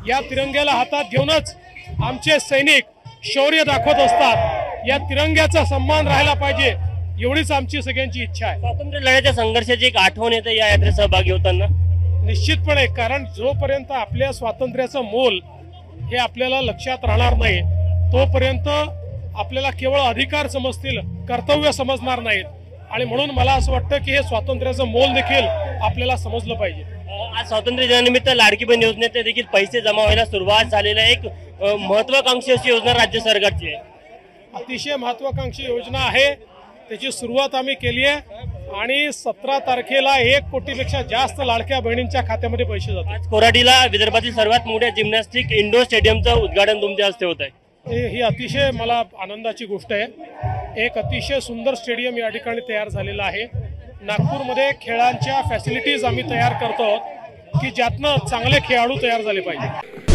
या तिरंग्याला हातात घेऊनच आमचे सैनिक शौर्य दाखवत असतात। या तिरंग्याचा सन्मान राहायला पाहिजे एवढीच आमची सगळ्यांची इच्छा आहे। स्वातंत्र्य लढ्याच्या संघर्षाची एक आठवण येते या यात्रेत सहभागी होताना। निश्चितपणे, कारण जोपर्यंत आपल्या स्वातंत्र्याचं मोल हे आपल्याला लक्षात राहणार नाही तोपर्यंत आपल्याला केवळ अधिकार समजतील, कर्तव्य समजणार नाहीत। आणि म्हणून मला असं वाटतं की हे स्वातंत्र्याचं मोल देखील आपल्याला समजलं पाहिजे। आज स्वातंत्र्य दिनानिमित्त लाडकी बहीण योजनेत देखील पैसे जमा व्हायला सुरुवात झालेली आहे। एक महत्वाकांक्षी अशी योजना राज्य सरकारची आहे। अतिशय महत्वाकांक्षी योजना आहे, त्याची सुरुवात आम्ही केली आहे आणि 17 तारखेला 1 कोटीपेक्षा जास्त लाडक्या बहिणींच्या खात्यामध्ये पैसे जातात। आज कोराडीला विदर्भातील सर्वात मोठ्या जिम्नॅस्टिक इंडोर स्टेडियमचं उद्घाटन तुमच्या हस्ते होत आहे। ही अतिशय मला आनंदाची गोष्ट आहे। एक अतिशय सुंदर स्टेडियम या ठिकाणी तयार झालेलं आहे। नागपूरमध्ये खेळांच्या फॅसिलिटीज आम्ही तयार करतो की ज्यातनं चांगले खेळाडू तयार झाले पाहिजे।